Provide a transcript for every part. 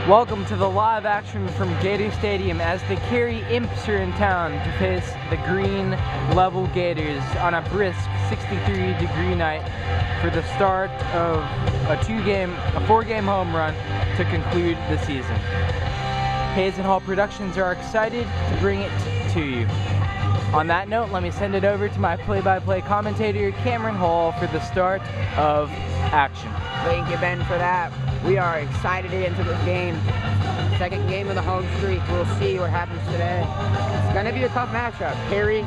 Welcome to the live action from Gator Stadium as the Cary Imps are in town to face the Green Level Gators on a brisk 63-degree night for the start of a four-game home run to conclude the season. Hayes and Hall Productions are excited to bring it to you. On that note, let me send it over to my play-by-play commentator, Cameron Hall, for the start of action. Thank you, Ben, for that. We are excited to get into this game. Second game of the home streak. We'll see what happens today. It's going to be a tough matchup. Cary,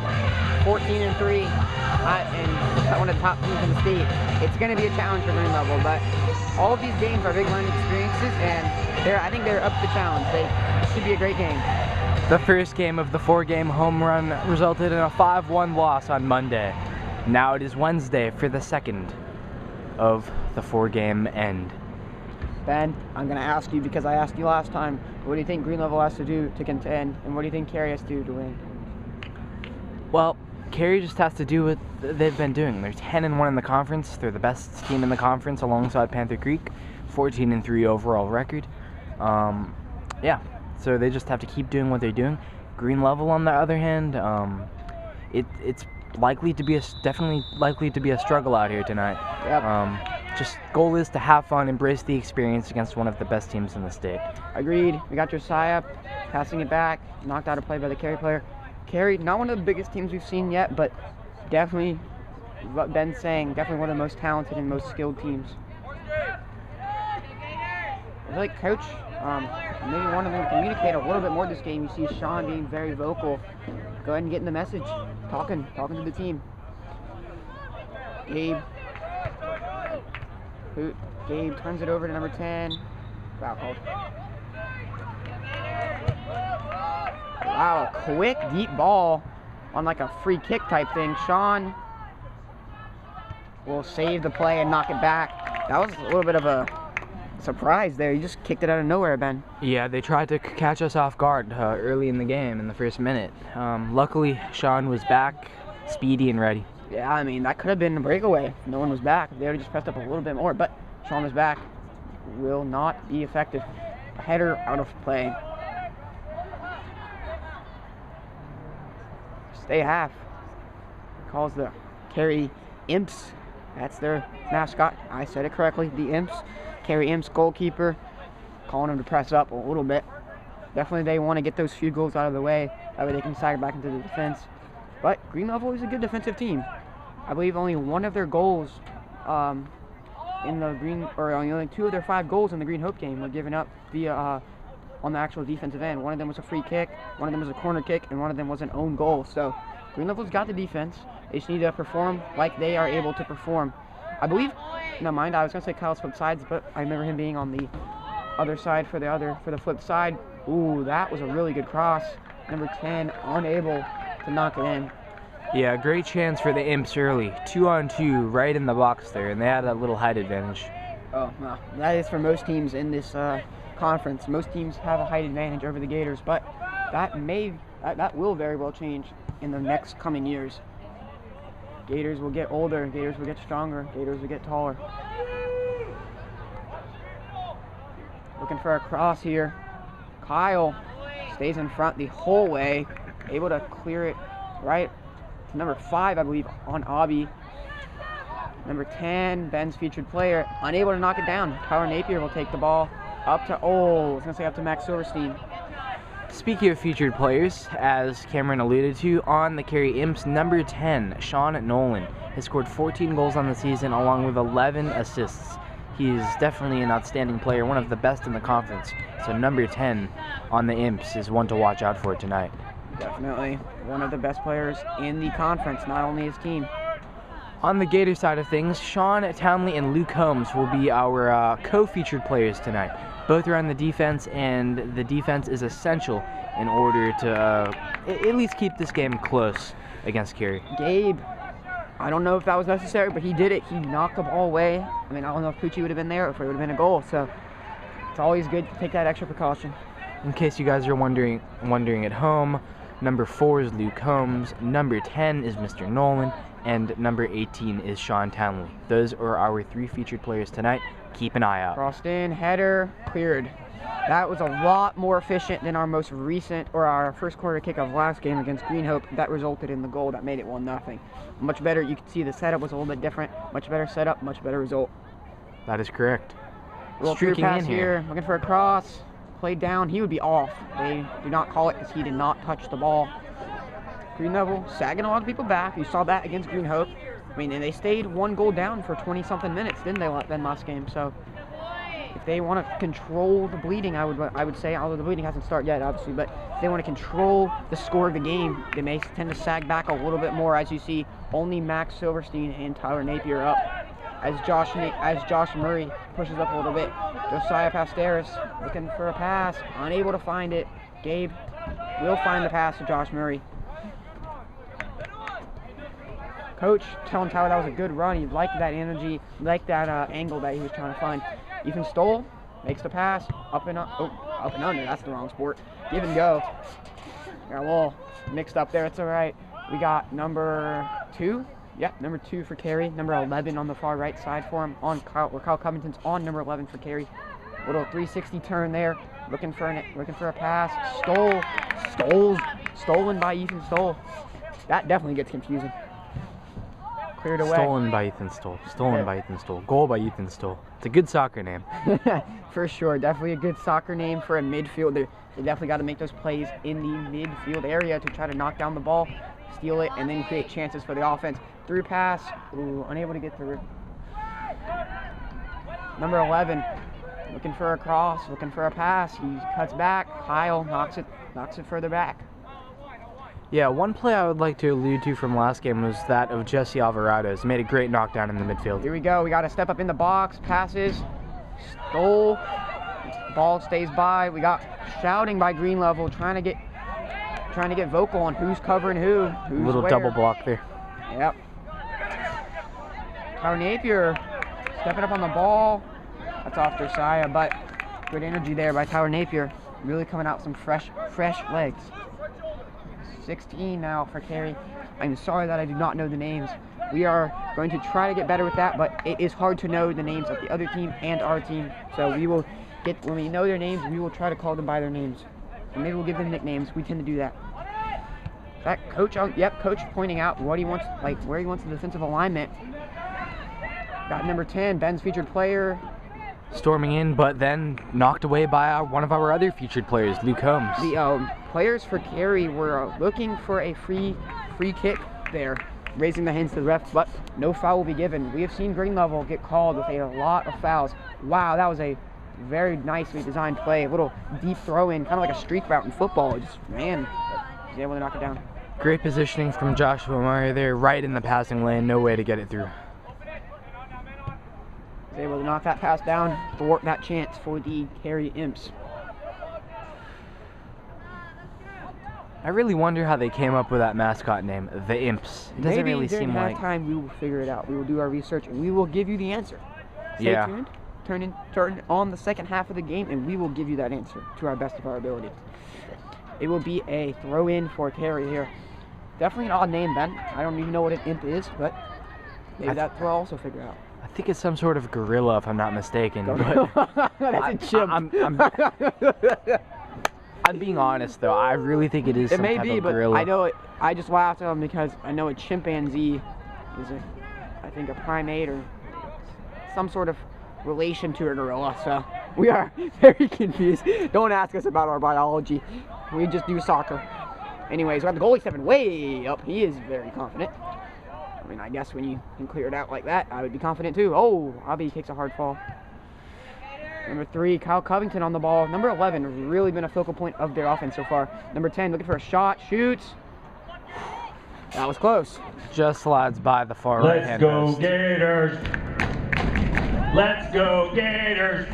14-3, and one of the top teams in the state. It's going to be a challenge for Green Level, but all of these games are big learning experiences, and I think they're up to the challenge. It should be a great game. The first game of the four-game home run resulted in a 5-1 loss on Monday. Now it is Wednesday for the second of the four-game end. Ben, I'm going to ask you because I asked you last time, what do you think Green Level has to do to contend, and what do you think Cary has to do to win? Well, Cary just has to do what they've been doing. They're 10-1 in the conference. They're the best team in the conference alongside Panther Creek. 14-3 overall record. Yeah, so they just have to keep doing what they're doing. Green Level, on the other hand, it's definitely likely to be a struggle out here tonight. Yep. Just goal is to have fun, embrace the experience against one of the best teams in the state. Agreed. We got Josiah passing it back, knocked out a play by the Cary player. Cary, not one of the biggest teams we've seen yet, but definitely, what Ben's saying, definitely one of the most talented and most skilled teams. I feel like Coach, maybe one of them communicate a little bit more this game. You see Sean being very vocal. Go ahead and get in the message, talking to the team. Gabe turns it over to number 10. Foul called. Wow, a quick, deep ball on like a free kick type thing. Sean will save the play and knock it back. That was a little bit of a surprise there. You just kicked it out of nowhere, Ben. Yeah, they tried to catch us off guard early in the game in the first minute. Luckily, Sean was back, speedy and ready. Yeah, I mean, that could have been a breakaway. No one was back. They would have just pressed up a little bit more, but Sean was back. Will not be effective. A header out of play. Stay half. Calls the Cary Imps. That's their mascot. I said it correctly. The Imps. Cary Imps goalkeeper. Calling them to press up a little bit. Definitely they want to get those few goals out of the way. That way they can sag back into the defense. But Green Level is a good defensive team. I believe only one of their goals only 2 of their 5 goals in the Green Hope game were given up via on the actual defensive end. One of them was a free kick, one of them was a corner kick, and one of them was an own goal. So Green Level's got the defense. They just need to perform like they are able to perform. I believe, no mind, I was gonna say Kyle's flip sides, but I remember him being on the other side for the flip side. Ooh, that was a really good cross. Number 10 unable to knock it in. Yeah, great chance for the Imps early. 2-on-2 right in the box there, and they had a little height advantage. Oh, no. That is for most teams in this conference. Most teams have a height advantage over the Gators, but that will very well change in the next coming years. Gators will get older, Gators will get stronger, Gators will get taller. Looking for a cross here. Kyle stays in front the whole way, able to clear it right to number 5, I believe, on Obby. Number 10, Ben's featured player, unable to knock it down. Tyler Napier will take the ball up to Max Silverstein. Speaking of featured players, as Cameron alluded to, on the Cary Imps, number 10, Sean Nolan, has scored 14 goals on the season along with 11 assists. He is definitely an outstanding player, one of the best in the conference. So number 10 on the Imps is one to watch out for tonight. Definitely one of the best players in the conference, not only his team. On the Gator side of things, Sean Townley and Luke Holmes will be our co-featured players tonight. Both are on the defense, and the defense is essential in order to at least keep this game close against Cary. Gabe, I don't know if that was necessary, but he did it. He knocked the ball away. I mean, I don't know if Pucci would have been there or if it would have been a goal, so it's always good to take that extra precaution. In case you guys are wondering at home, number 4 is Luke Holmes, number 10 is Mr. Nolan, and number 18 is Sean Townley. Those are our 3 featured players tonight. Keep an eye out. Crossed in, header, cleared. That was a lot more efficient than our most recent, or our first quarter kick of last game against Green Hope. That resulted in the goal that made it 1-0. Much better. You can see the setup was a little bit different. Much better setup, much better result. That is correct. Roll through Streaking pass in here. looking for a cross. Played down. He would be off. They do not call it because he did not touch the ball. Green Level sagging a lot of people back. You saw that against Green Hope. I mean, and they stayed 1 goal down for 20-something minutes, didn't they, then last game? So if they want to control the bleeding, I would say, although the bleeding hasn't started yet, obviously, but if they want to control the score of the game, they may tend to sag back a little bit more. As you see, only Max Silverstein and Tyler Napier up. As Josh Murray pushes up a little bit. Josiah Pasteris looking for a pass, unable to find it. Gabe will find the pass to Josh Murray. Coach telling Tyler that was a good run. He liked that energy, liked that angle that he was trying to find. Ethan Stoll makes the pass, up and under. That's the wrong sport. Give and go. Got a little mixed up there. It's all right. We got number 2. Yep, number 2 for Cary. Number 11 on the far right side for him. Kyle Covington's on number 11 for Cary. Little 360 turn there. Looking for a pass. Stolen by Ethan Stoll. That definitely gets confusing. Cleared away. Stolen by Ethan Stoll. Stolen by Ethan Stoll. Goal by Ethan Stoll. It's a good soccer name. For sure. Definitely a good soccer name for a midfielder. They definitely got to make those plays in the midfield area to try to knock down the ball, steal it, and then create chances for the offense. Through pass. Ooh, unable to get through. Number 11. Looking for a cross. Looking for a pass. He cuts back. Kyle knocks it further back. Yeah, one play I would like to allude to from last game was that of Jesse Alvarado's. Made a great knockdown in the midfield. Here we go. We got to step up in the box. Passes. Stole. Ball stays by. We got shouting by Green Level, trying to get vocal on who's covering who's Little where. double block there. Yep. Tyler Napier stepping up on the ball. That's off Josiah, but good energy there by Tyler Napier. Really coming out some fresh legs. 16 now for Cary. I'm sorry that I do not know the names. We are going to try to get better with that, but it is hard to know the names of the other team and our team. So when we know their names, we will try to call them by their names. And maybe we'll give them nicknames. We tend to do that. That coach, coach pointing out what he wants, like where he wants the defensive alignment. Got number 10, Ben's featured player. Storming in, but then knocked away by one of our other featured players, Luke Holmes. The players for Cary were looking for a free kick there, raising the hands to the ref, but no foul will be given. We have seen Green Level get called with a lot of fouls. Wow, that was a very nicely designed play. A little deep throw in, kind of like a streak route in football. It just ran. He was able to knock it down. Great positioning from Joshua Murray there, right in the passing lane. No way to get it through. Able to knock that pass down, thwart that chance for the Cary Imps. I really wonder how they came up with that mascot name, the Imps. It doesn't really seem like. Maybe during halftime we will figure it out. We will do our research and we will give you the answer. Stay tuned. Turn on the second half of the game and we will give you that answer to our best of our ability. It will be a throw in for Cary here. Definitely an odd name, Ben. I don't even know what an imp is, but maybe that we'll also figure out. I think it's some sort of gorilla, if I'm not mistaken. But that's a chimp. I'm being honest, though. I really think it is some type of gorilla. But I know it. I just laughed at him because I know a chimpanzee is I think a primate or some sort of relation to a gorilla. So we are very confused. Don't ask us about our biology. We just do soccer. Anyways, we have the goalie stepping way up. He is very confident. I mean, I guess when you can clear it out like that, I would be confident too. Oh, Abby takes a hard fall. Number 3, Kyle Covington on the ball. Number 11 has really been a focal point of their offense so far. Number 10 looking for a shot, shoots. That was close. Just slides by the far right hand post. Let's go Gators! Let's go Gators!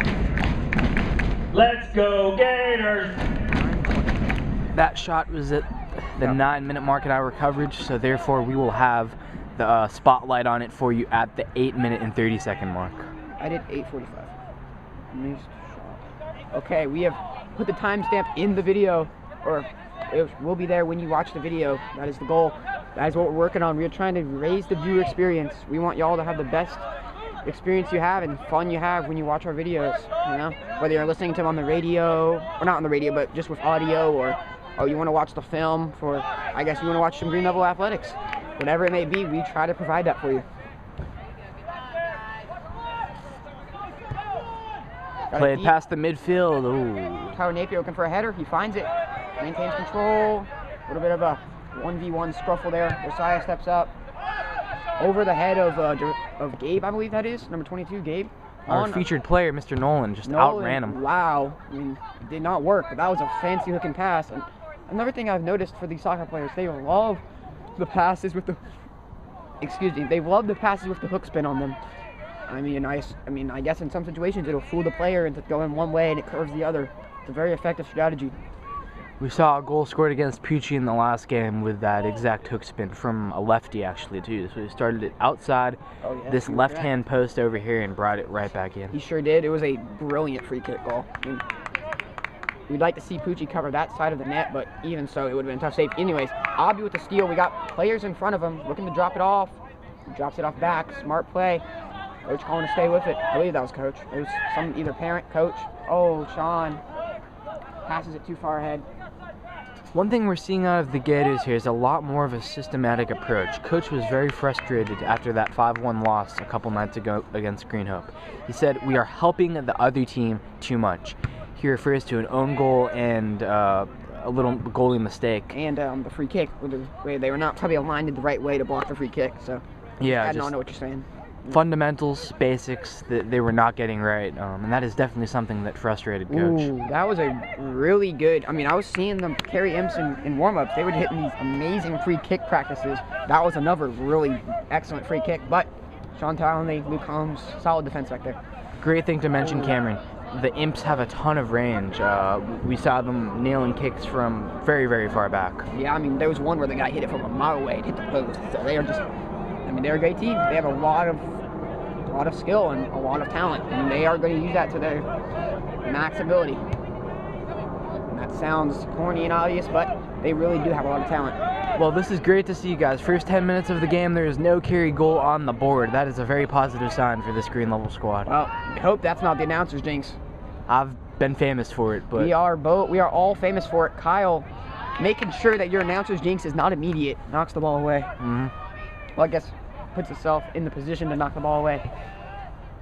Let's go Gators! That shot was at the 9-minute mark in our coverage, so therefore we will have the spotlight on it for you at the 8-minute and 30-second mark. I did 8:45. Missed shot. Okay, we have put the timestamp in the video, or it will be there when you watch the video. That is the goal. That is what we're working on. We are trying to raise the viewer experience. We want y'all to have the best experience you have and fun you have when you watch our videos, you know? Whether you're listening to them on the radio, or not on the radio, but just with audio, or you want to watch the film for, I guess you want to watch some green level athletics. Whatever it may be, we try to provide that for you. Played past the midfield. Ooh. Tyler Napier looking for a header. He finds it. Maintains control. A little bit of a 1v1 scruffle there. Josiah steps up. Over the head of Gabe, I believe that is. Number 22, Gabe. Our featured player, Mr. Nolan, just outran him. Wow. I mean, it did not work, but that was a fancy looking pass. And another thing I've noticed for these soccer players, they love the passes with the... Excuse me. They love the passes with the hook spin on them. I mean, I guess in some situations it'll fool the player into going one way and it curves the other. It's a very effective strategy. We saw a goal scored against Pucci in the last game with that exact hook spin from a lefty, actually, too. So he started it outside this left-hand post over here and brought it right back in. He sure did. It was a brilliant free kick goal. I mean, we'd like to see Pucci cover that side of the net, but even so, it would have been a tough save. Anyways, Abby with the steal. We got players in front of him looking to drop it off. He drops it off back. Smart play. Coach calling to stay with it. I believe that was coach. It was some either parent, coach. Oh, Sean passes it too far ahead. One thing we're seeing out of the Gators here is a lot more of a systematic approach. Coach was very frustrated after that 5-1 loss a couple nights ago against Green Hope. He said, "We are helping the other team too much." He refers to an own goal and a little goalie mistake. And the free kick, where they were not probably aligned in the right way to block the free kick. So yeah, I don't know what you're saying. Fundamentals, basics that they were not getting right, and that is definitely something that frustrated Coach. Ooh, that was a really good. I mean, I was seeing them Cary Imps in warm-ups. They were hitting these amazing free kick practices. That was another really excellent free kick. But Sean Townley, Luke Holmes, solid defense back there. Great thing to mention, Cameron. The Imps have a ton of range. We saw them nailing kicks from very, very far back. Yeah, I mean, there was one where the guy hit it from a mile away and hit the post. So they are just. I mean, they're a great team. They have a lot of skill and a lot of talent, and they are going to use that to their max ability. And that sounds corny and obvious, but they really do have a lot of talent. Well, this is great to see you guys. First 10 minutes of the game, there is no Cary goal on the board. That is a very positive sign for this green level squad. Well, I hope that's not the announcer's jinx. I've been famous for it, but we are all famous for it. Kyle, making sure that your announcer's jinx is not immediate, knocks the ball away. Mm-hmm. Well, I guess puts itself in the position to knock the ball away.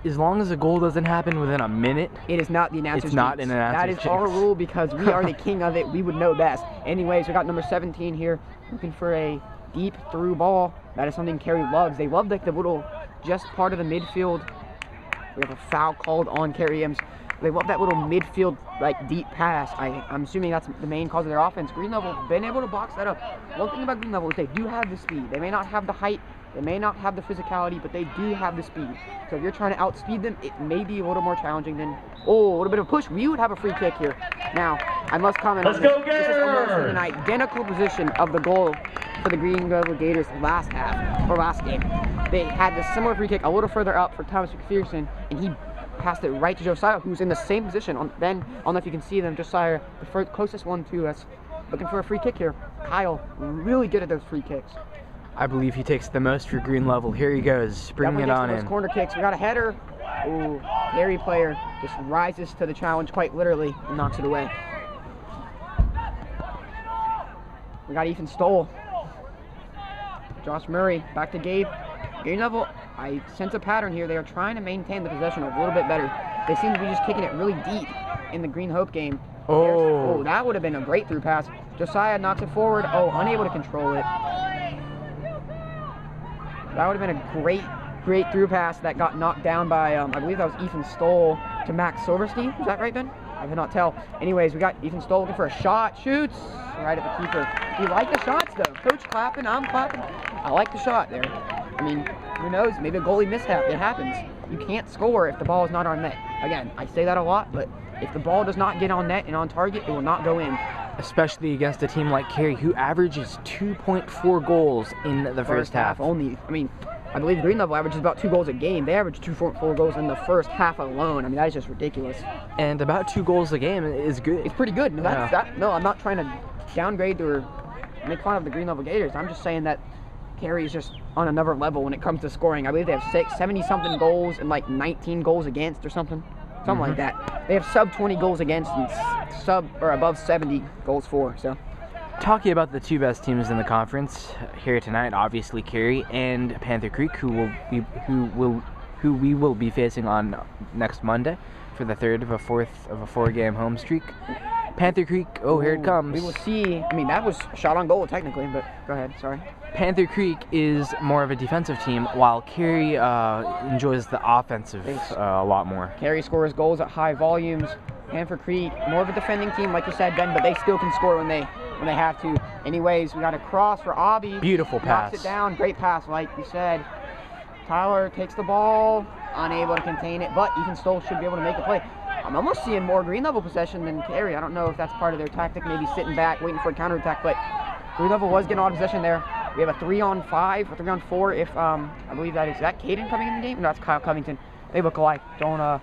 As long as a goal doesn't happen within a minute, it is not the announcer's It's not jinx. an announcer's That is jinx. our rule because we are the king of it. We would know best. Anyways, we got number 17 here looking for a deep through ball. That is something Cary loves. They love like the little just part of the midfield. We have a foul called on Cary Imps. They love that little midfield like deep pass. I'm assuming that's the main cause of their offense. Green Level been able to box that up. One thing about Green Level is they do have the speed. They may not have the height, they may not have the physicality, but they do have the speed. So if you're trying to outspeed them, it may be a little more challenging than, a little bit of a push. We would have a free kick here. Now, I must comment on this. This is almost in an identical position of the goal for the Green Level Gators last game. They had this similar free kick a little further up for Thomas McPherson, and he passed it right to Josiah, who's in the same position. I don't know if you can see them. Josiah, the closest one to us, looking for a free kick here. Kyle, really good at those free kicks. I believe he takes the most for Green Level. Here he goes, bringing it on in. Corner kicks. We got a header. Ooh, Cary player just rises to the challenge quite literally and knocks it away. We got Ethan Stoll. Josh Murray, back to Gabe. Green Level, I sense a pattern here. They are trying to maintain the possession a little bit better. They seem to be just kicking it really deep in the Green Hope game. Oh, that would have been a great through pass. Josiah knocks it forward. Oh, unable to control it. That would have been a great through pass that got knocked down by, I believe that was Ethan Stoll to Max Silverstein. Is that right, Ben? I cannot tell. Anyways, we got Ethan Stoll looking for a shot. Shoots right at the keeper. You like the shots, though. Coach clapping, I'm clapping. I like the shot there. I mean, who knows? Maybe a goalie mishap. It happens. You can't score if the ball is not on net. Again, I say that a lot, but if the ball does not get on net and on target, it will not go in. Especially against a team like Cary, who averages 2.4 goals in the first half. Only. I mean, I believe Green Level averages about 2 goals a game. They average 2.4 goals in the first half alone. I mean, that is just ridiculous. And about 2 goals a game is good. It's pretty good. No, I'm not trying to downgrade or make fun of the Green Level Gators. I'm just saying that Cary is just on another level when it comes to scoring. I believe they have 70-something goals and like 19 goals against or something like that. They have sub 20 goals against and sub or above 70 goals for. So, talking about the two best teams in the conference here tonight, obviously Cary and Panther Creek, who we will be facing on next Monday for the third of a four-game home streak. Panther Creek, here it comes. We will see. I mean, that was a shot on goal technically, but go ahead, sorry. Panther Creek is more of a defensive team, while Cary enjoys the offensive a lot more. Cary scores goals at high volumes. Panther Creek, more of a defending team, like you said, Ben, but they still can score when they have to. Anyways, we got a cross for Abi. Beautiful pass. Knocks it down. Great pass, like you said. Tyler takes the ball, unable to contain it, but Ethan Stoll should be able to make a play. I'm almost seeing more green level possession than Cary. I don't know if that's part of their tactic, maybe sitting back, waiting for a counterattack, but green level was getting on possession there. We have a 3-on-5 or 3-on-4 if, I believe is that Caden coming in the game? No, that's Kyle Covington. They look alike. Don't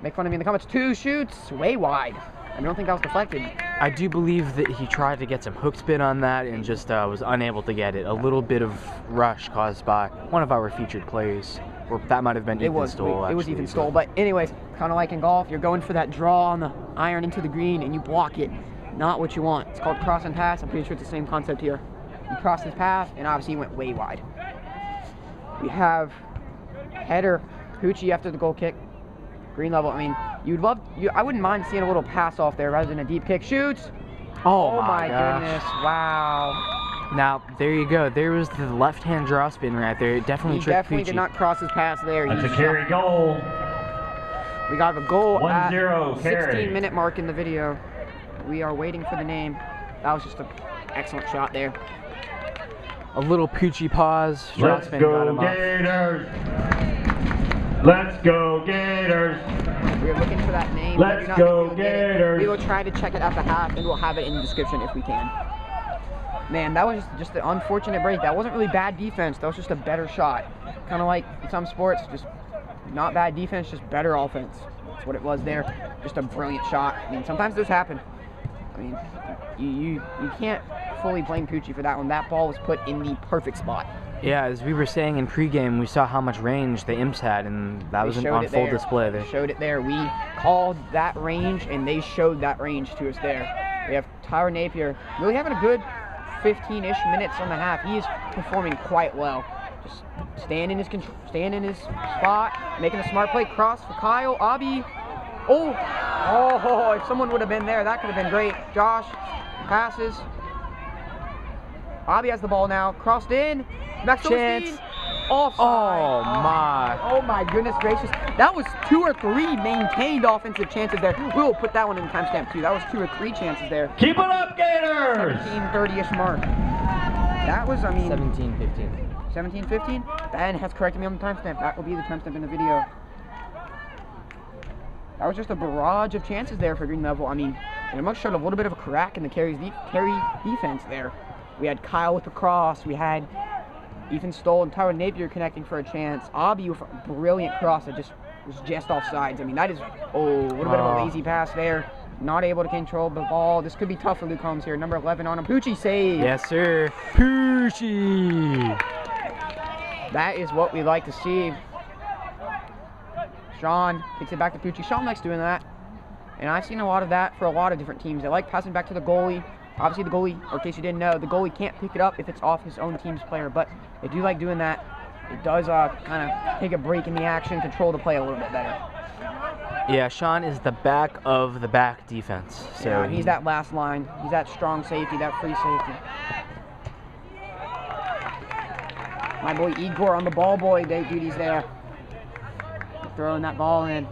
make fun of me in the comments. 2 shoots, way wide. I don't think that was deflected. I do believe that he tried to get some hook spin on that and just was unable to get it. A little bit of rush caused by one of our featured players. Or that might have been Ethan Stoll. It was Ethan Stoll, but anyways, kind of like in golf, you're going for that draw on the iron into the green and you block it. Not what you want. It's called cross and pass. I'm pretty sure it's the same concept here. You crossed his path and obviously he went way wide. We have header, Poochie after the goal kick. Green level, I mean, I wouldn't mind seeing a little pass off there rather than a deep kick. Shoots! Oh my goodness, wow. Now, there you go. There was the left-hand draw spin right there. It definitely tricked Poochie. He definitely did not cross his pass there. That's a Cary goal. We got a goal 1-0 at Cary. 16-minute mark in the video. We are waiting for the name. That was just an excellent shot there. A little Poochie pause. Let's go Gators! Let's go Gators! We are looking for that name. Let's go Gators! We will try to check it at the half, and we'll have it in the description if we can. Man, that was just an unfortunate break. That wasn't really bad defense. That was just a better shot. Kind of like in some sports, just not bad defense, just better offense. That's what it was there. Just a brilliant shot. I mean, sometimes those happen. I mean, you can't fully blame Poochie for that one. That ball was put in the perfect spot. Yeah, as we were saying in pregame, we saw how much range the Imps had, and that was on full display there. They showed it there. We called that range, and they showed that range to us there. We have Tyler Napier really having a good 15-ish minutes on the half. He is performing quite well. Just staying in his spot, making a smart play. Cross for Kyle. Abi. Oh, if someone would have been there, that could have been great. Josh passes. Abi has the ball now. Crossed in. Chance. Offside. Oh my goodness gracious. That was 2 or 3 maintained offensive chances there. We will put that one in the timestamp too. That was 2 or 3 chances there. Keep it up, Gators! 17:30-ish mark. That was, I mean... 17:15. 17:15? Ben has corrected me on the timestamp. That will be the timestamp in the video. That was just a barrage of chances there for green level. I mean, it must showed a little bit of a crack in the Cary defense there. We had Kyle with the cross. We had Ethan Stoll and Tyler Napier connecting for a chance. Abi with a brilliant cross that was just off sides. I mean, that is, a little bit of a lazy pass there. Not able to control the ball. This could be tough for Luke Holmes here. Number 11 on him. Poochie save. Yes, sir. Poochie. That is what we like to see. Sean takes it back to Poochie. Sean likes doing that. And I've seen a lot of that for a lot of different teams. They like passing back to the goalie. Obviously the goalie, or in case you didn't know, the goalie can't pick it up if it's off his own team's player, but they do like doing that. It does kind of take a break in the action, control the play a little bit better. Yeah, Sean is the back of the back defense. So yeah, he's that last line. He's that strong safety, that free safety. My boy Igor on the ball boy duties there. Throwing that ball in.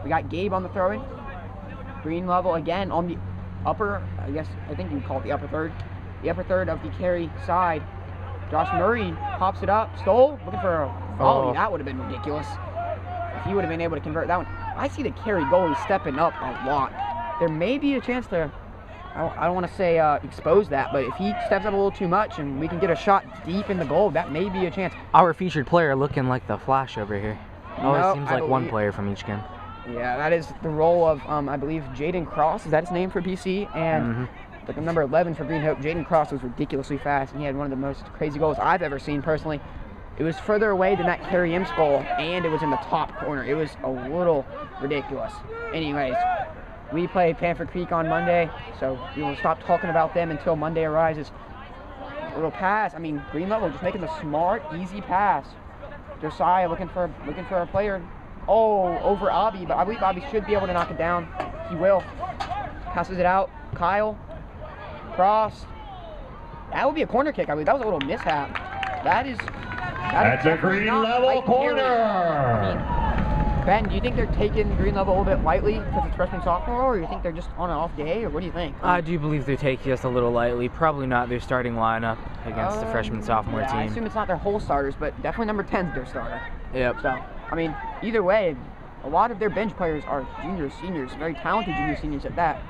We got Gabe on the throw-in. Green level again on the upper, I think you call it the upper third. The upper third of the Cary side. Josh Murray pops it up. Stoll, looking for a volley. That would have been ridiculous. If he would have been able to convert that one. I see the Cary goalie stepping up a lot. There may be a chance to, I don't want to say expose that, but if he steps up a little too much and we can get a shot deep in the goal, that may be a chance. Our featured player looking like the Flash over here. It always seems like one player from each game. Yeah, that is the role of, I believe, Jaden Cross. Is that his name for BC? And But the number 11 for Green Hope, Jaden Cross, was ridiculously fast, and he had one of the most crazy goals I've ever seen personally. It was further away than that Cary Imps goal, and it was in the top corner. It was a little ridiculous. Anyways, we play Panther Creek on Monday, so we will stop talking about them until Monday arises. A little pass. I mean, Green Level just making the smart, easy pass. Josiah looking for a player. Oh, over Abby, but I believe Abby should be able to knock it down. He will. Passes it out. Kyle. Cross. That would be a corner kick. I believe that was a little mishap. That's a Green Level corner. I mean, Ben, do you think they're taking Green Level a little bit lightly because it's freshman sophomore, or do you think they're just on an off day, or what do you think? I do believe they're taking us a little lightly. Probably not their starting lineup against the freshman sophomore team. I assume it's not their whole starters, but definitely number 10's their starter. Yep. So, I mean, either way, a lot of their bench players are juniors, seniors, very talented juniors, seniors at that.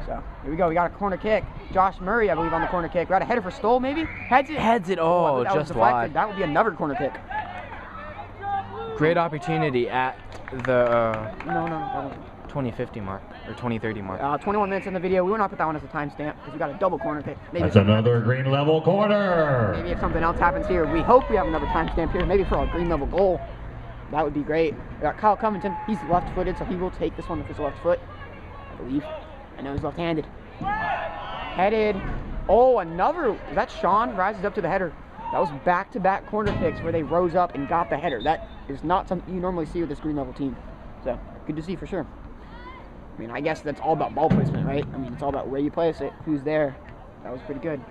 So, here we go. We got a corner kick. Josh Murray, I believe, on the corner kick. We got a header for Stoll, maybe? Heads it. Heads it. Oh, that was just deflected. wide. That would be another corner kick. Great opportunity at the No. 2050 mark, or 2030 mark. 21 minutes in the video. We will not put that one as a timestamp because we got a double corner kick. Maybe That's another Green Level corner. Maybe if something else happens here, we hope we have another timestamp here. Maybe for a Green Level goal. That would be great. We got Kyle Covington. He's left-footed, so he will take this one with his left foot, I believe. I know he's left-handed. Headed. Oh, another. That Sean rises up to the header. That was back-to-back corner kicks where they rose up and got the header. That is not something you normally see with this Green Level team. So, good to see for sure. I mean, I guess that's all about ball placement, right? I mean, it's all about where you place it, who's there. That was pretty good.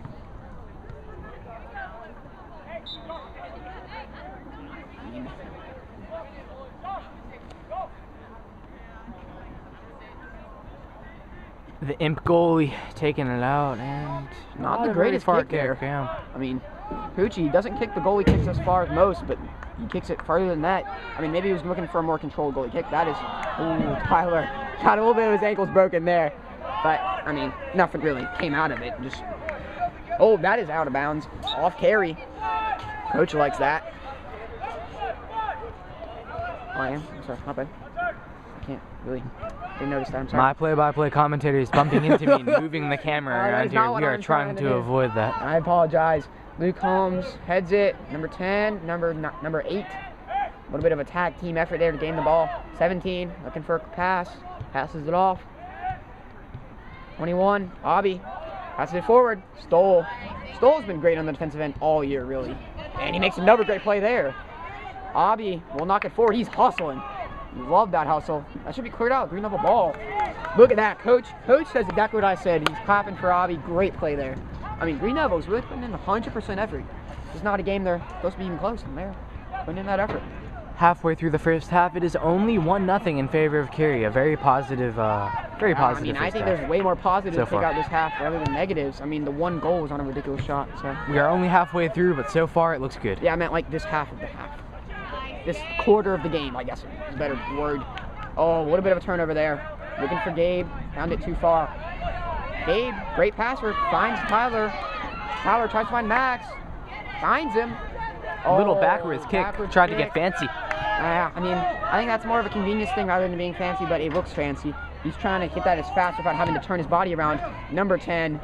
The Imp goalie taking it out, and not the greatest kick there. I mean, Poochie doesn't kick the goalie kicks as far as most, but he kicks it farther than that. I mean, maybe he was looking for a more controlled goalie kick. That is, ooh, Tyler got a little bit of his ankles broken there. But, I mean, nothing really came out of it. Just, oh, that is out of bounds. Off carry. Coach likes that. Oh, I am? I'm sorry, my bad. I can't really, didn't notice that, I'm sorry. My play-by-play commentator is bumping into me and moving the camera around here. We are trying to avoid that. I apologize. Luke Holmes heads it. Number 10, number 8. A little bit of a tag team effort there to gain the ball. 17, looking for a pass. Passes it off. 21, Abby. Passes it forward. Stoll. Stoll's been great on the defensive end all year, really. And he makes another great play there. Abby will knock it forward. He's hustling. Love that hustle. That should be cleared out. Green Level ball. Look at that, Coach. Coach says exactly what I said. He's clapping for Abby. Great play there. I mean, Green Level's really putting in 100% effort. It's not a game they're supposed to be even close, and they're putting in that effort. Halfway through the first half, it is only 1-0 in favor of Cary. A very positive, I mean, I think there's way more positives to take out this half rather than negatives. I mean, the one goal was on a ridiculous shot. So we are only halfway through, but so far it looks good. Yeah, I meant like this half of the half. This quarter of the game, I guess is a better word. Oh, what a bit of a turnover there. Looking for Gabe. Found it too far. Gabe, great passer. Finds Tyler. Tyler tries to find Max. Finds him. Oh, little backwards kick. Tried to get fancy. Yeah, I mean, I think that's more of a convenience thing rather than being fancy, but it looks fancy. He's trying to hit that as fast without having to turn his body around. Number 10.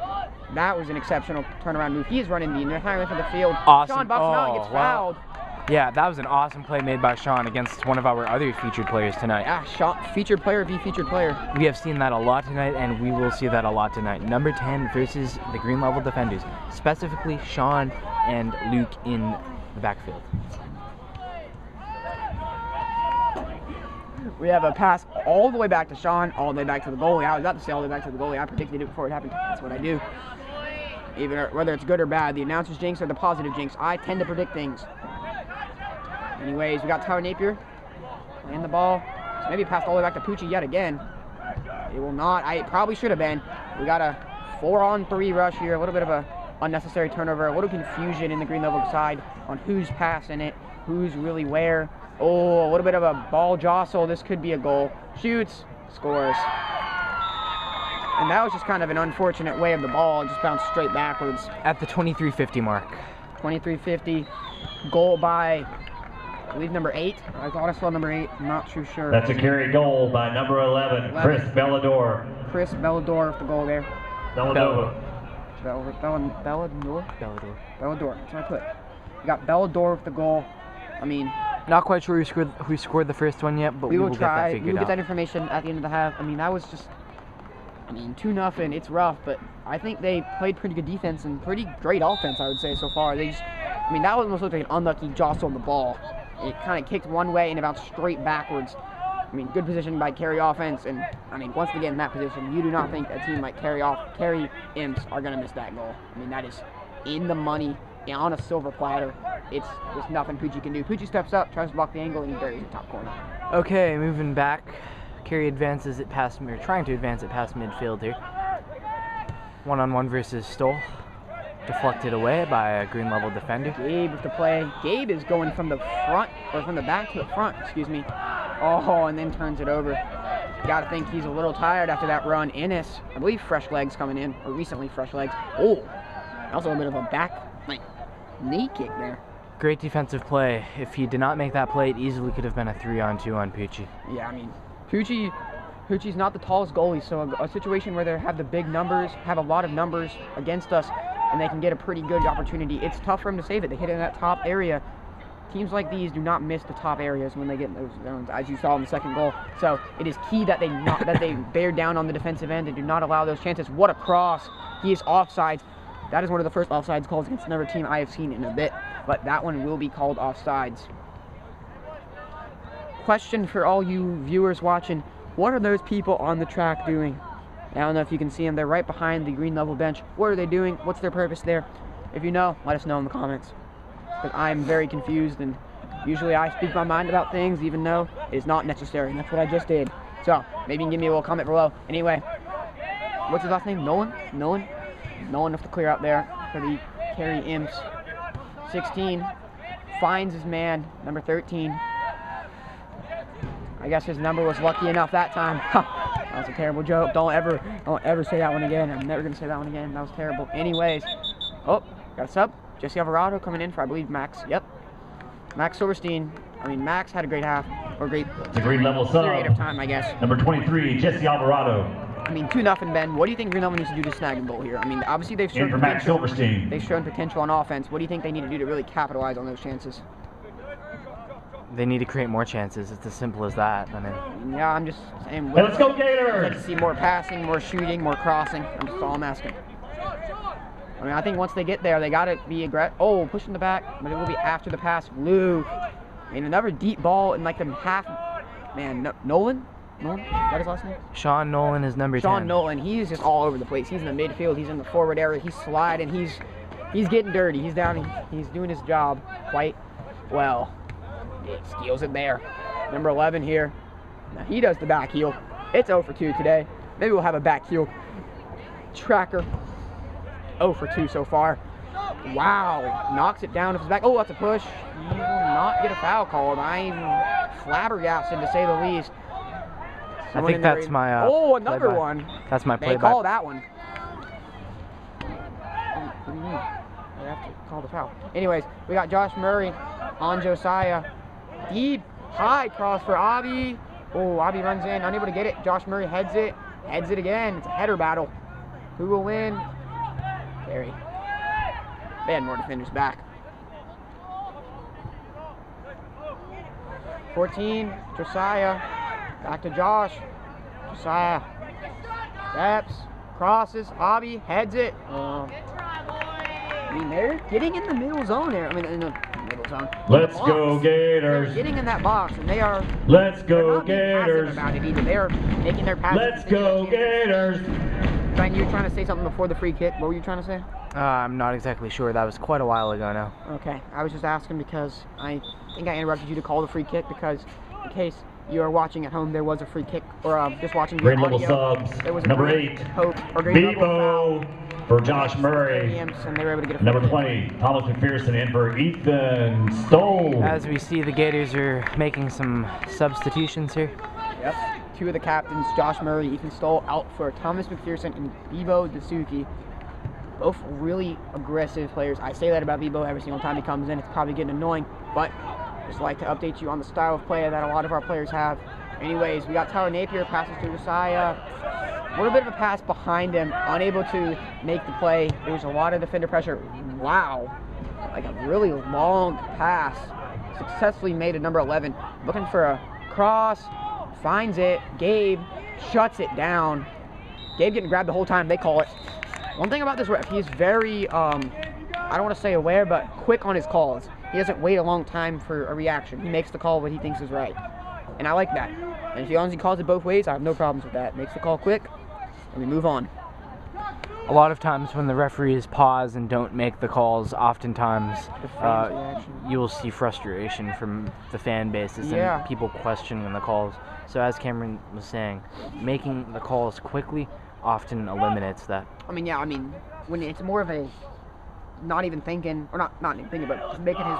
That was an exceptional turnaround move. He is running the entire length of the field. Awesome. Sean boxes out and gets fouled. Yeah, that was an awesome play made by Sean against one of our other featured players tonight. Yeah, Sean, featured player v featured player. We have seen that a lot tonight, and we will see that a lot tonight. Number 10 versus the Green Level defenders, specifically Sean and Luke in the backfield. We have a pass all the way back to Sean, all the way back to the goalie. I was about to say all the way back to the goalie. I predicted it before it happened. That's what I do. Even whether it's good or bad, the announcer's jinx or the positive jinx, I tend to predict things. Anyways, we got Tyler Napier playing the ball. So maybe passed all the way back to Poochie yet again. It will not. It probably should have been. We got a 4-on-3 rush here. A little bit of a unnecessary turnover. A little confusion in the Green Level side on who's passing it, who's really where. Oh, a little bit of a ball jostle. This could be a goal. Shoots, scores. And that was just kind of an unfortunate way of the ball. It just bounced straight backwards. At the 23:50 mark. 23:50. Goal by, I believe, number 8. I thought I saw number 8. I'm not too sure. That's a Cary goal by number 11, Chris Bellevoda. Chris Bellevoda with the goal there. Bellevoda. Bellador. That's what I put. We got Bellador with the goal. I mean, Not quite sure who scored the first one yet, but we will get that figured out. We will get that information at the end of the half. I mean, that was just, 2-0. It's rough, but I think they played pretty good defense and pretty great offense, I would say, so far. They just, that almost looked like an unlucky jostle on the ball. It kind of kicked one way and it bounced straight backwards. Good position by Cary offense, and once they get in that position, you do not think a team like Cary Imps are going to miss that goal. That is in the money, on a silver platter. It's just nothing Pucci can do. Pucci steps up, tries to block the angle, and he buries the top corner. Okay, moving back. Cary advances it past, or trying to advance it past midfield here. One-on-one versus Stoll. Deflected away by a green level defender. Gabe with the play. Gabe is going from the front, or from the back to the front, excuse me. Oh, and then turns it over. Gotta think he's a little tired after that run. Ennis, I believe fresh legs coming in, or recently fresh legs. Oh, also a bit of a back, knee kick there. Great defensive play. If he did not make that play, it easily could have been a 3-on-2 on Pucci. Yeah, Pucci's not the tallest goalie, so a situation where they have the big numbers, have a lot of numbers against us, and they can get a pretty good opportunity. It's tough for them to save it. They hit it in that top area. Teams like these do not miss the top areas when they get in those zones, as you saw in the second goal. So it is key that they bear down on the defensive end and do not allow those chances. What a cross! He is offsides. That is one of the first offsides calls against another team I have seen in a bit, but that one will be called offsides. Question for all you viewers watching: what are those people on the track doing? I don't know if you can see them. They're right behind the green level bench. What are they doing? What's their purpose there? If you know, let us know in the comments. Because I'm very confused, and usually I speak my mind about things even though it is not necessary, and that's what I just did. So, maybe you can give me a little comment below. Anyway, what's his last name? Nolan with the clear out there for the Cary Imps. 16 finds his man, number 13. I guess his number was lucky enough that time. That was a terrible joke. Don't ever say that one again. I'm never gonna say that one again. That was terrible. Anyways, oh, got a sub. Jesse Alvarado coming in for, I believe, Max. Yep, Max Silverstein. Max had a great half, or great. It's a green level sub. Period of time, I guess. Number 23, Jesse Alvarado. 2-0, Ben. What do you think Green Level needs to do to snag a goal here? Obviously they've shown Max Silverstein. They've shown potential on offense. What do you think they need to do to really capitalize on those chances? They need to create more chances. It's as simple as that. Yeah, I'm just saying. Let's go, Gators! I'd like to see more passing, more shooting, more crossing. That's all I'm asking. I think once they get there, they got to be aggressive. Oh, pushing the back, but it will be after the pass. Luke. Another deep ball in the half. Man, Nolan? Is that his last name? Sean Nolan is number 10. Sean Nolan, he's just all over the place. He's in the midfield, he's in the forward area, he's sliding, he's getting dirty. He's down, he's doing his job quite well. He steals it there. Number 11 here. Now he does the back heel. It's 0 for 2 today. Maybe we'll have a back heel tracker. 0 for 2 so far. Wow, knocks it down with his back. Oh, that's a push. He will not get a foul called. I'm flabbergasted to say the least. I think that's my oh, another one. That's my play. They call that one. What do you mean? They have to call the foul. Anyways, we got Josh Murray on Josiah. Deep, high cross for Abby. Oh, Abby runs in, unable to get it. Josh Murray heads it again. It's a header battle. Who will win? Cary. They had more defenders back. 14, Josiah. Back to Josh. Josiah. Steps. Crosses. Abby heads it. They're getting in the middle zone there. In the middle zone. Let's go, Gators. They're getting in that box, and they are. Let's go, they're not being Gators. passive about it either. They are making their passes. Let's go, Gators. Ben, you were trying to say something before the free kick. What were you trying to say? I'm not exactly sure. That was quite a while ago now. Okay, I was just asking because I think I interrupted you to call the free kick because in case you are watching at home, there was a free kick, or just watching the Green audio. level subs. There was a Number green 8, hope, or green level Bebo for Josh Murray. and they were able to get a free Number kick. 20, Thomas McPherson in for Ethan Stoll. As we see, the Gators are making some substitutions here. Yep. Two of the captains, Josh Murray, Ethan Stoll, out for Thomas McPherson and Bebo Dasuki. Both really aggressive players. I say that about Bebo every single time he comes in. It's probably getting annoying, but just like to update you on the style of play that a lot of our players have. Anyways, we got Tyler Napier, passes to Josiah. A little bit of a pass behind him, unable to make the play. There was a lot of defender pressure. Wow. Like a really long pass. Successfully made to number 11. Looking for a cross. Finds it. Gabe shuts it down. Gabe getting grabbed the whole time. They call it. One thing about this ref, he's very, I don't want to say aware, but quick on his calls. He doesn't wait a long time for a reaction. He makes the call what he thinks is right. And I like that. And as long as he calls it both ways, I have no problems with that. Makes the call quick, and we move on. A lot of times when the referees pause and don't make the calls, oftentimes you will see frustration from the fan bases and people questioning the calls. So as Cameron was saying, making the calls quickly often eliminates that. When it's more of a not even thinking, or not even thinking, but just making his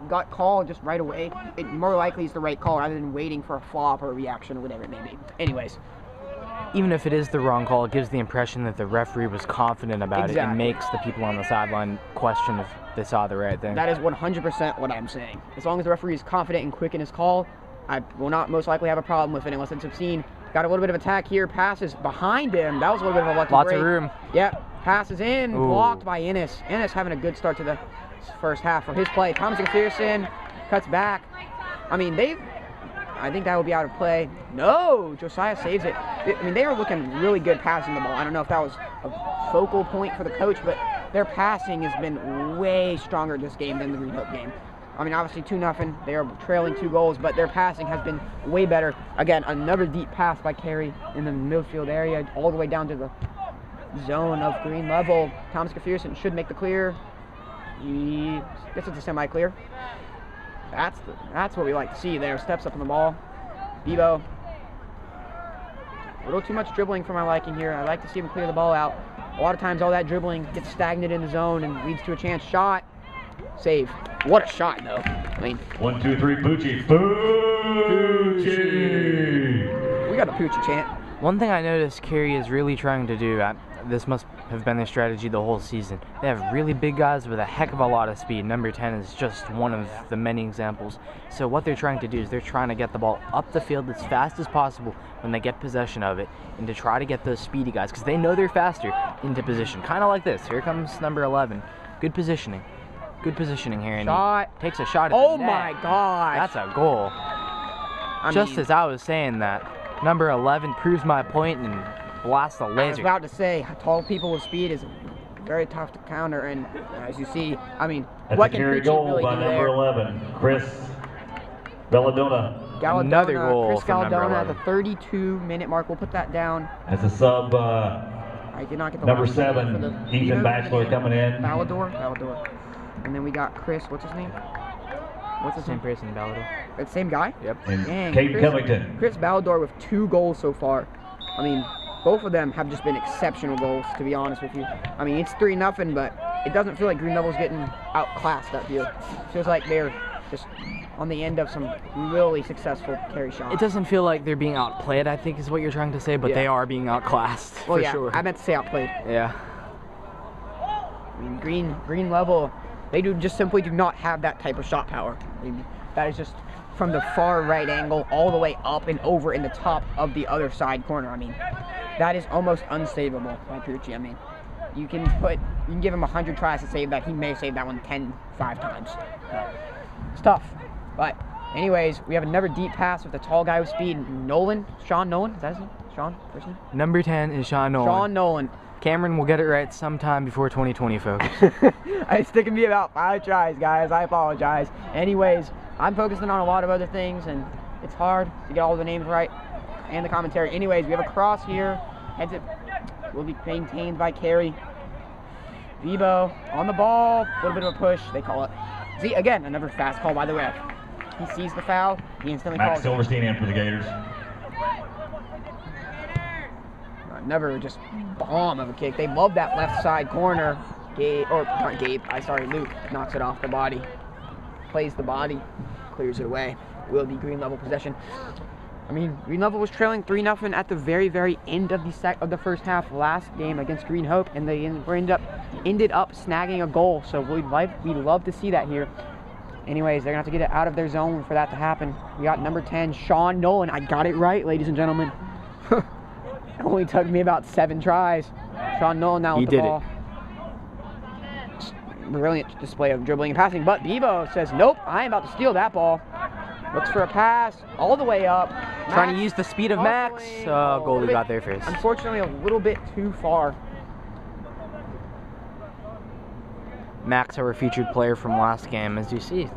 gut call just right away, it more likely is the right call rather than waiting for a flop or a reaction or whatever it may be. Anyways. Even if it is the wrong call, it gives the impression that the referee was confident about it and makes the people on the sideline question if they saw the right thing. That is 100% what I'm saying. As long as the referee is confident and quick in his call, I will not most likely have a problem with it unless it's obscene. Got a little bit of attack here, passes behind him. That was a little bit of a lucky break. Lots of room. Yep, passes in, blocked by Ennis. Ennis having a good start to the first half for his play. Thomas McPherson cuts back. I think that will be out of play. No, Josiah saves it. They were looking really good passing the ball. I don't know if that was a focal point for the coach, but their passing has been way stronger this game than the Green Hope game. Obviously 2-0. They are trailing 2 goals, but their passing has been way better. Again, another deep pass by Cary in the midfield area, all the way down to the zone of green level. Thomas McPherson should make the clear. He gets it to semi-clear. That's what we like to see there. Steps up on the ball. Bebo. A little too much dribbling for my liking here. I like to see him clear the ball out. A lot of times all that dribbling gets stagnant in the zone and leads to a chance shot. Save. What a shot, though. 1, 2, 3, Poochie. Poochie! We got a Poochie chant. One thing I noticed Cary is really trying to do, this must have been their strategy the whole season. They have really big guys with a heck of a lot of speed. Number 10 is just one of the many examples. So what they're trying to do is they're trying to get the ball up the field as fast as possible when they get possession of it, and to try to get those speedy guys, because they know they're faster, into position. Kind of like this. Here comes number 11. Good positioning. Good positioning here. And he takes a shot at the net. My gosh. That's a goal. Just as I was saying that, number 11 proves my point and blasts the laser. I was about to say, tall people with speed is very tough to counter, and as you see, what can Poochie really do there? Number 11, Chris Bellevoda. Another goal Chris Bellevoda at the 32-minute mark. We'll put that down. As a sub, I did not get the number 7, Ethan Batchelor coming in. Ballador. And then we got Chris, what's his name? What's the same person, Ballador? It's the same guy? Yep. And Dang, Caden Covington. Chris Ballador with 2 goals so far. Both of them have just been exceptional goals, to be honest with you. It's 3-0, but it doesn't feel like Green Level's getting outclassed up here. It feels like they're just on the end of some really successful Cary shots. It doesn't feel like they're being outplayed, I think is what you're trying to say, but they are being outclassed, for sure. I meant to say outplayed. Yeah. Green Level, they just simply do not have that type of shot power. That is just from the far right angle all the way up and over in the top of the other side corner. That is almost unsavable by Poochie. You can give him 100 tries to save that. He may save that one 5 times. It's tough. But anyways, we have another deep pass with a tall guy with speed. Sean Nolan, is that his name? Sean, first name? Number 10 is Sean Nolan. Sean Nolan. Cameron will get it right sometime before 2020, folks. It's taking me about 5 tries, guys. I apologize. Anyways, I'm focusing on a lot of other things, and it's hard to get all the names right and the commentary. Anyways, we have a cross here. Heads it will be maintained by Cary. Vibo on the ball. A little bit of a push. They call it. See, again, another fast call by the ref. He sees the foul. He instantly calls Max Silverstein in for the Gators. Never just bomb of a kick. They love that left side corner. Luke knocks it off the body. Plays the body. Clears it away. Will be Green Level possession. Green Level was trailing 3-0 at the very, very end of the first half last game against Green Hope, and they ended up snagging a goal. So we'd love to see that here. Anyways, they're gonna have to get it out of their zone for that to happen. We got number 10, Sean Nolan. I got it right, ladies and gentlemen. It only took me about 7 tries. Sean Nolan now with the ball. Brilliant display of dribbling and passing, but Bebo says, nope, I am about to steal that ball. Looks for a pass all the way up. Trying to use the speed of Max. Goalie got there first. Unfortunately, a little bit too far. Max, our featured player from last game. As you see,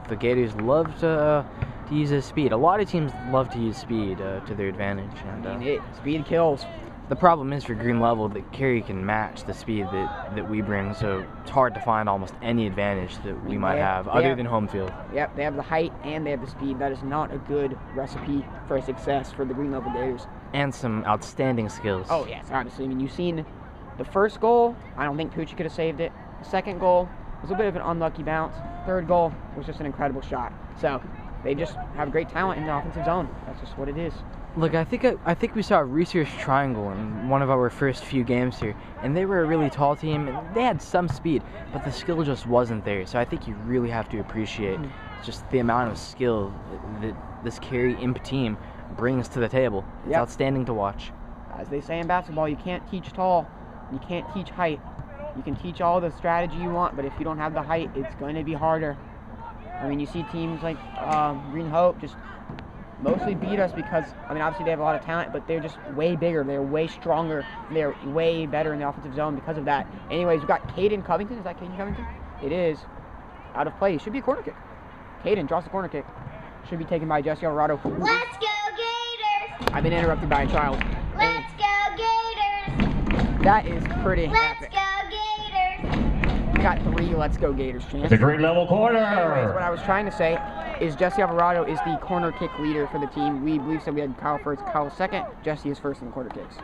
the Gators love to use his speed. A lot of teams love to use speed to their advantage. And, speed kills. The problem is for green level that Cary can match the speed that we bring, so it's hard to find almost any advantage that we might have other than home field. Yep, they have the height and they have the speed. That is not a good recipe for success for the green level Gators. And some outstanding skills. Oh yes, honestly. I mean, you've seen the first goal. I don't think Pucci could have saved it. The second goal was a bit of an unlucky bounce. Third goal was just an incredible shot. So they just have great talent in the offensive zone. That's just what it is. Look, I think we saw a research triangle in one of our first few games here, and they were a really tall team, and they had some speed, but the skill just wasn't there. So I think you really have to appreciate just the amount of skill that this Cary Imp team brings to the table. It's outstanding to watch. As they say in basketball, you can't teach tall, you can't teach height. You can teach all the strategy you want, but if you don't have the height, it's going to be harder. I mean, you see teams like Green Hope just mostly beat us because, I mean, obviously they have a lot of talent, but they're just way bigger. They're way stronger. They're way better in the offensive zone because of that. Anyways, we've got Caden Covington. Is that Caden Covington? It is. Out of play. It should be a corner kick. Caden draws the corner kick. Should be taken by Jesse Alvarado. Let's go Gators! I've been interrupted by a child. Let's go Gators! That is pretty Let's epic. go Gators! We got 3 Let's Go Gators chances. The green level corner. Anyways, what I was trying to say is Jesse Alvarado is the corner kick leader for the team. We believe that we had Kyle first, Kyle second. Jesse is first in the corner kicks.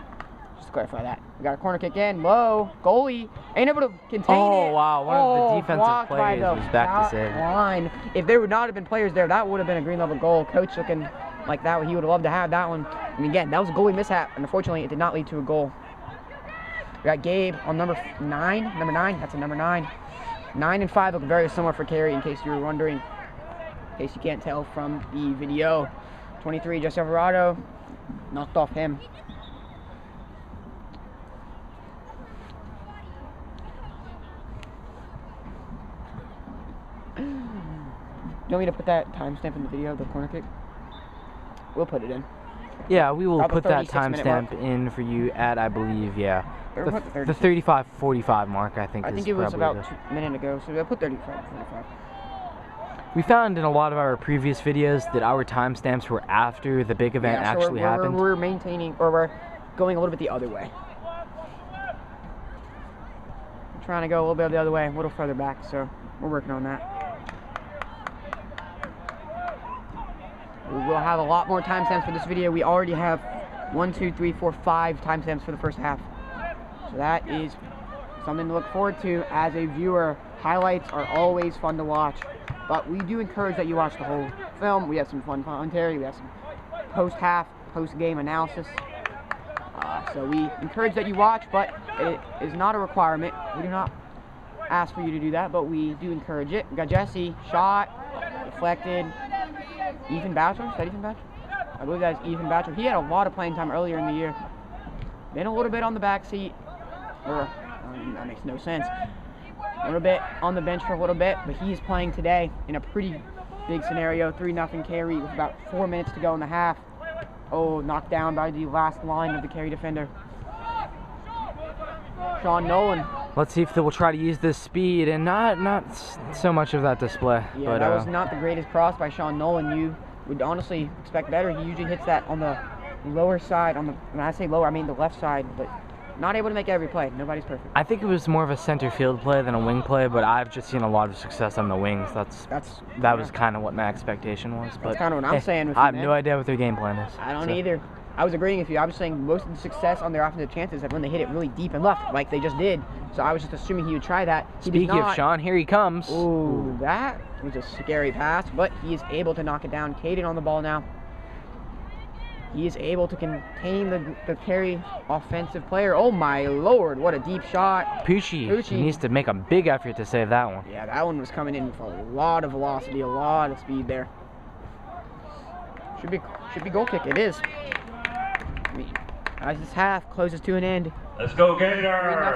Just to clarify that. We got a corner kick in, low, goalie, ain't able to contain it. Oh, wow, one of the defensive blocked by players the was back to save. line. If there would not have been players there, that would have been a green level goal. Coach looking like that, he would have loved to have that one. And again, that was a goalie mishap, and unfortunately, it did not lead to a goal. We got Gabe on number 9. Number 9, that's a number 9. 9 and 5 look very similar for Cary, in case you were wondering. In case you can't tell from the video. 23, Jesse Alvarado, knocked off him. Do you want me to put that timestamp in the video, the corner kick? We'll put it in. Yeah, we will put that 36-minute mark. timestamp in for you at, I believe, the The 35-45 mark, I think. I think it was about a minute ago, so we'll put 35-45. We found in a lot of our previous videos that our timestamps were after the big event actually happened. We're maintaining, or we're going a little bit the other way. I'm trying to go a little bit the other way, a little further back, so we're working on that. We will have a lot more timestamps for this video. We already have 1, 2, 3, 4, 5 timestamps for the first half. So that is something to look forward to as a viewer. Highlights are always fun to watch, but we do encourage that you watch the whole film. We have some fun commentary, we have some post-half, post-game analysis. So we encourage that you watch, but it is not a requirement. We do not ask for you to do that, but we do encourage it. We got Jesse, shot, deflected. Ethan Bachelor? Is that Ethan Bachelor? I believe that is Ethan Bachelor. He had a lot of playing time earlier in the year. Been a little bit on the back seat. That makes no sense. A little bit on the bench for a little bit, but he's playing today in a pretty big scenario. 3-0 Cary with about 4 minutes to go in the half. Oh, knocked down by the last line of the Cary defender. Sean Nolan. Let's see if they will try to use this speed and not so much of that display. Yeah, but, that was not the greatest cross by Sean Nolan. You would honestly expect better. He usually hits that on the lower side. When I say lower, I mean the left side, but not able to make every play. Nobody's perfect. I think it was more of a center field play than a wing play, but I've just seen a lot of success on the wings. That was kind of what my expectation was. But that's kind of what I'm saying with I have no idea what their game plan is. I don't either. I was agreeing with you. I was saying most of the success on their offensive chances have when they hit it really deep and left, like they just did. So I was just assuming he would try that. Speaking of Sean, here he comes. Ooh, that was a scary pass, but he is able to knock it down. Caden on the ball now. He is able to contain the Cary offensive player. Oh my lord, what a deep shot. Pucci needs to make a big effort to save that one. Yeah, that one was coming in with a lot of velocity, a lot of speed there. Should be goal kick. It is. As this half closes to an end, Let's go 3-0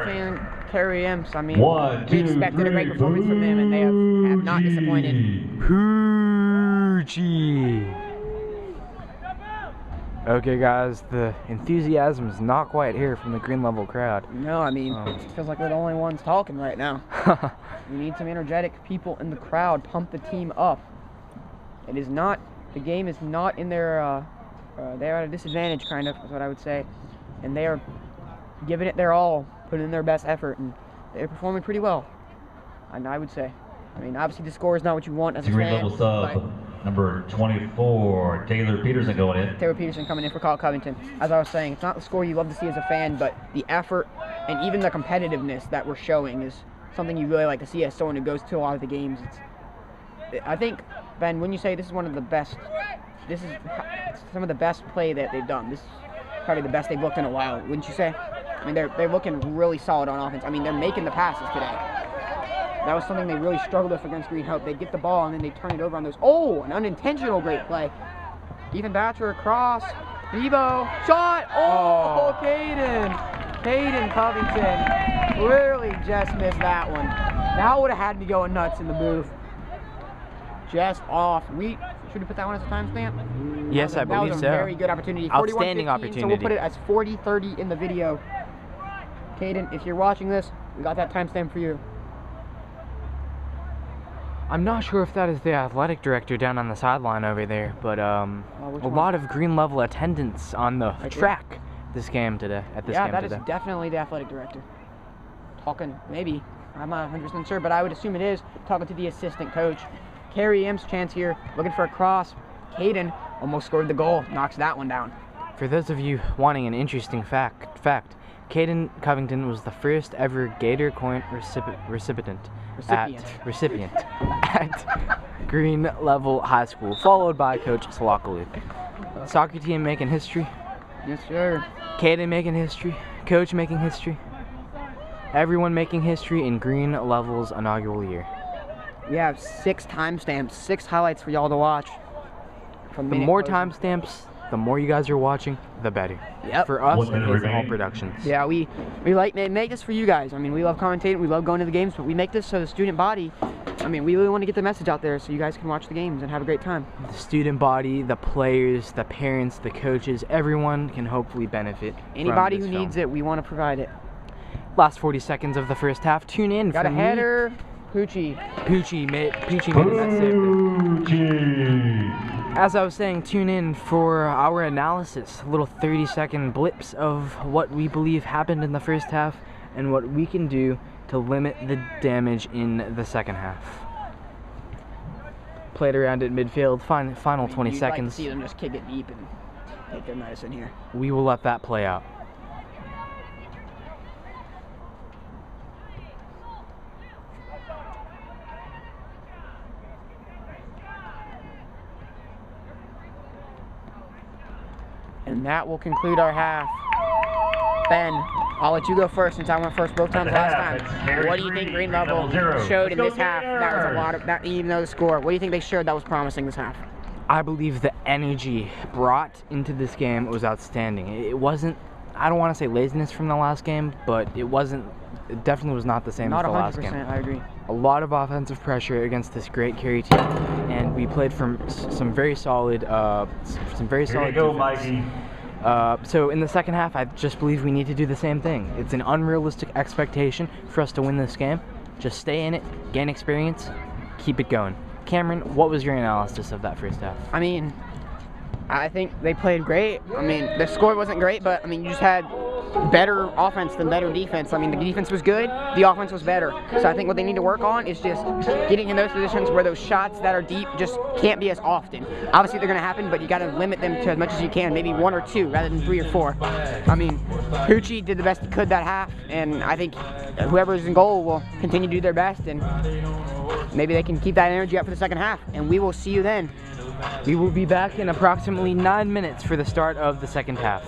Gators. Cary Imps. I mean, 1, we 2, expected a great 3, performance from them, and they have not disappointed. Hoochie. Okay, guys, the enthusiasm is not quite here from the green level crowd. No, I mean, it feels like we're the only ones talking right now. We need some energetic people in the crowd. Pump the team up. It is not, the game is not in their, they're at a disadvantage, kind of, is what I would say. And they are giving it their all, putting in their best effort, and they're performing pretty well, and I would say. I mean, obviously the score is not what you want as a Green fan, level sub, number 24, Taylor Peterson going in. Taylor Peterson coming in for Covington. As I was saying, it's not the score you love to see as a fan, but the effort and even the competitiveness that we're showing is something you really like to see as someone who goes to a lot of the games. I think, Ben, when you say this is one of the best, this is some of the best play that they've done. This is probably the best they've looked in a while, wouldn't you say? I mean, they're looking really solid on offense. I mean, they're making the passes today. That was something they really struggled with against Green Hope. They'd get the ball and then they'd turn it over on those. Oh, an unintentional great play. Ethan Batcher across. Devo, shot. Oh, Caden. Caden Covington literally just missed that one. That would have had me going nuts in the booth. Just off. Should we put that one as a timestamp? Yes, I believe so. That was a very good opportunity. Outstanding 41-15, opportunity. So we'll put it as 40-30 in the video. Caden, if you're watching this, we got that timestamp for you. I'm not sure if that is the athletic director down on the sideline over there, but a lot of green level attendance on the track this game today. Yeah, that is definitely the athletic director. Talking, maybe, I'm not 100% sure, but I would assume it is, talking to the assistant coach. Cary Imps chance here, looking for a cross. Caden almost scored the goal, knocks that one down. For those of you wanting an interesting fact, Caden Covington was the first ever Gator coin recipient at Green Level High School, followed by Coach Salakalu. Soccer team making history. Yes, sir. Caden making history. Coach making history. Everyone making history in Green Level's inaugural year. We have 6 timestamps, 6 highlights for y'all to watch. The more timestamps, the more you guys are watching, the better. Yep. For us and Hazel Hall Productions. Yeah, we like make this for you guys. I mean, we love commentating, we love going to the games, but we make this so the student body, I mean, we really want to get the message out there so you guys can watch the games and have a great time. The student body, the players, the parents, the coaches, everyone can hopefully benefit. Anybody who needs it, we want to provide it. Last 40 seconds of the first half. Tune in. Got a header. Poochie made that save. As I was saying, tune in for our analysis, little 30-second blips of what we believe happened in the first half and what we can do to limit the damage in the second half. Played around at midfield, final 20 seconds. Like to see them just kick it deep and take their medicine here. We will let that play out. And that will conclude our half. Ben, I'll let you go first since I went first both times last time. What do you think Green Level showed in this half? That was a lot of that, even though the score. What do you think they showed that was promising this half? I believe the energy brought into this game was outstanding. It wasn't, I don't want to say laziness from the last game, but it definitely was not the same as the last game. Not 100%, I agree. A lot of offensive pressure against this great Cary team, and we played from some very solid defense. So in the second half, I just believe we need to do the same thing. It's an unrealistic expectation for us to win this game. Just stay in it, gain experience, keep it going. Cameron, what was your analysis of that first half? I mean, I think they played great. I mean, the score wasn't great, but I mean, you just had better offense than better defense. I mean, the defense was good, the offense was better. So I think what they need to work on is just getting in those positions where those shots that are deep just can't be as often. Obviously, they're going to happen, but you got to limit them to as much as you can, maybe 1 or 2 rather than 3 or 4. I mean, Poochie did the best he could that half, and I think whoever's in goal will continue to do their best, and maybe they can keep that energy up for the second half, and we will see you then. We will be back in approximately 9 minutes for the start of the second half.